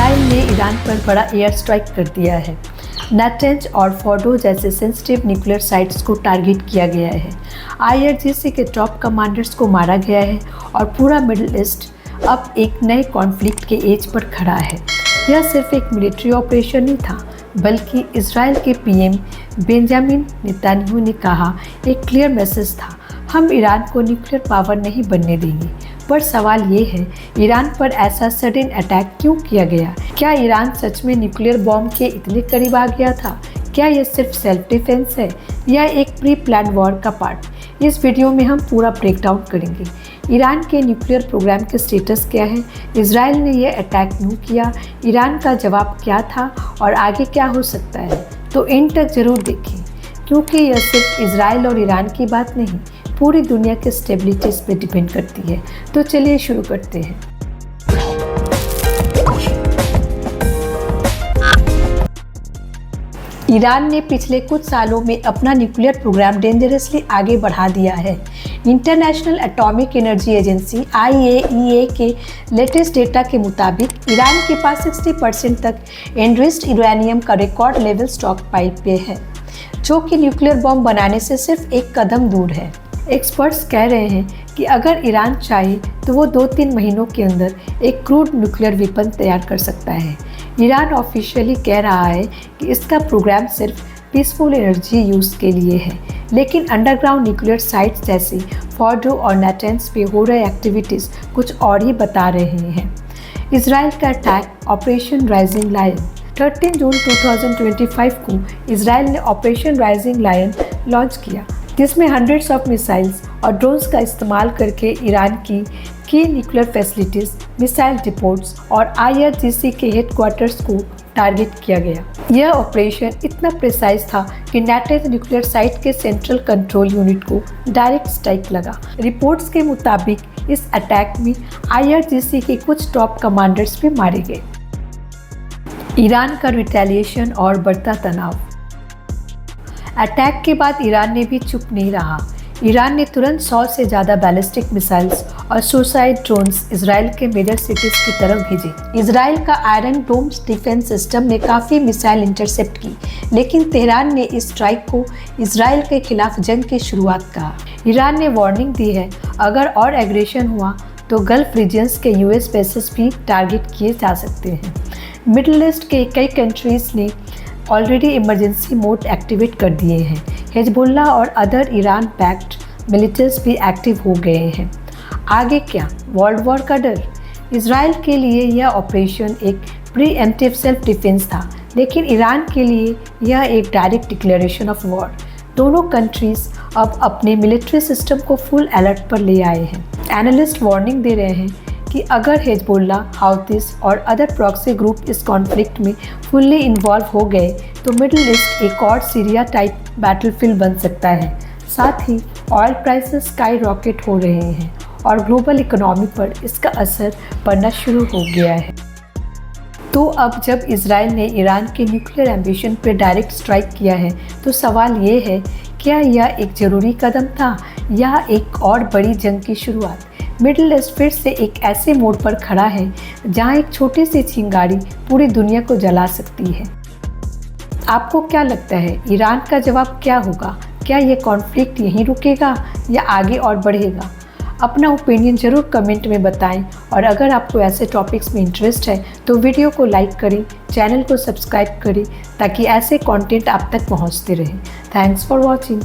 Israel ने Iran पर बड़ा एयर स्ट्राइक कर दिया है। नाटेंज और फोर्डो जैसे सेंसिटिव न्यूक्लियर साइट्स को टारगेट किया गया है। IRGC के टॉप कमांडर्स को मारा गया है और पूरा मिडिल ईस्ट अब एक नए कॉन्फ्लिक्ट के एज पर खड़ा है। यह सिर्फ एक मिलिट्री ऑपरेशन नहीं था, बल्कि इसराइल के PM बेंजामिन नेतन्याहू ने कहा एक क्लियर मैसेज था, हम ईरान को न्यूक्लियर पावर नहीं बनने देंगे। पर सवाल ये है, ईरान पर ऐसा सडन अटैक क्यों किया गया? क्या ईरान सच में न्यूक्लियर बॉम्ब के इतने करीब आ गया था? क्या यह सिर्फ सेल्फ डिफेंस है या एक प्री प्लान वॉर का पार्ट? इस वीडियो में हम पूरा ब्रेकडाउन करेंगे। ईरान के न्यूक्लियर प्रोग्राम के स्टेटस क्या है, इसराइल ने यह अटैक क्यों किया, ईरान का जवाब क्या था और आगे क्या हो सकता है। तो एंड तक ज़रूर देखें, क्योंकि यह सिर्फ इसराइल और ईरान की बात नहीं, पूरी दुनिया के स्टेबिलिटी इस पर डिपेंड करती है। तो चलिए शुरू करते हैं। ईरान ने पिछले कुछ सालों में अपना न्यूक्लियर प्रोग्राम डेंजरसली आगे बढ़ा दिया है। International atomic energy agency IAEA के लेटेस्ट डेटा के मुताबिक ईरान के पास 60% तक एनरिच्ड यूरेनियम का रिकॉर्ड लेवल स्टॉक पाइल पे है, जो कि न्यूक्लियर बॉम्ब बनाने से सिर्फ एक कदम दूर है। एक्सपर्ट्स कह रहे हैं कि अगर ईरान चाहे तो वो 2-3 महीनों के अंदर एक क्रूड न्यूक्लियर वेपन तैयार कर सकता है। ईरान ऑफिशियली कह रहा है कि इसका प्रोग्राम सिर्फ पीसफुल एनर्जी यूज़ के लिए है, लेकिन अंडरग्राउंड न्यूक्लियर साइट्स जैसे फोर्डो और नाटेंज पे हो रहे एक्टिविटीज़ कुछ और ही बता रहे हैं। इसराइल का अटैक ऑपरेशन राइजिंग लायन 13 जून 2025 को इसराइल ने ऑपरेशन राइजिंग लायन लॉन्च किया, जिसमें हंड्रेड्स ऑफ मिसाइल्स और ड्रोन्स का इस्तेमाल करके ईरान की न्यूक्लियर फैसिलिटीज़, मिसाइल डिपोट्स और IRGC के हेडक्वार्टर्स को टारगेट किया गया। यह ऑपरेशन इतना प्रिसाइज था कि नाटेंज न्यूक्लियर साइट के सेंट्रल कंट्रोल यूनिट को डायरेक्ट स्ट्राइक लगा। रिपोर्ट्स के मुताबिक इस अटैक में IRGC के कुछ टॉप कमांडर्स भी मारे गए। ईरान का रिटेलिएशन और बढ़ता तनाव। अटैक के बाद ईरान ने भी चुप नहीं रहा। ईरान ने तुरंत 100 से ज़्यादा बैलिस्टिक मिसाइल्स और सुसाइड ड्रोन्स इसराइल के मेजर सिटीज़ की तरफ भेजे। इसराइल का आयरन डोम डिफेंस सिस्टम ने काफ़ी मिसाइल इंटरसेप्ट की, लेकिन तेहरान ने इस स्ट्राइक को इसराइल के खिलाफ जंग की शुरुआत कहा। ईरान ने वार्निंग दी है, अगर और एग्रेशन हुआ तो गल्फ रीजन्स के US बेसेस भी टारगेट किए जा सकते हैं। मिडिल ईस्ट के कई कंट्रीज़ ने ऑलरेडी इमरजेंसी मोड एक्टिवेट कर दिए हैं। हिजबुल्लाह और अदर ईरान बैक्ड मिलिटेंट्स भी एक्टिव हो गए हैं। आगे क्या? वर्ल्ड वॉर का डर। इसराइल के लिए यह ऑपरेशन एक प्रीएम्प्टिव सेल्फ डिफेंस था, लेकिन ईरान के लिए यह एक डायरेक्ट डिक्लेरेशन ऑफ वॉर। दोनों कंट्रीज अब अपने मिलिट्री सिस्टम को फुल अलर्ट पर ले आए हैं। एनालिस्ट वार्निंग दे रहे हैं कि अगर हिजबुल्लाह, हाउतीस और अदर प्रॉक्सी ग्रुप इस कॉन्फ्लिक्ट में फुल्ली इन्वॉल्व हो गए तो मिडिल ईस्ट एक और सीरिया टाइप बैटलफील्ड बन सकता है। साथ ही ऑयल प्राइसेस स्काई रॉकेट हो रहे हैं और ग्लोबल इकोनॉमी पर इसका असर पड़ना शुरू हो गया है। तो अब जब इसराइल ने ईरान के न्यूक्लियर एम्बिशन पर डायरेक्ट स्ट्राइक किया है, तो सवाल ये है, क्या यह एक ज़रूरी कदम था या एक और बड़ी जंग की शुरुआत? मिडिल ईस्ट फिर से एक ऐसे मोड़ पर खड़ा है जहां एक छोटी सी चिंगारी पूरी दुनिया को जला सकती है। आपको क्या लगता है, ईरान का जवाब क्या होगा? क्या ये कॉन्फ्लिक्ट यहीं रुकेगा या आगे और बढ़ेगा? अपना ओपिनियन ज़रूर कमेंट में बताएं और अगर आपको ऐसे टॉपिक्स में इंटरेस्ट है तो वीडियो को लाइक करें, चैनल को सब्सक्राइब करें ताकि ऐसे कंटेंट आप तक पहुंचते रहें। Thanks for watching.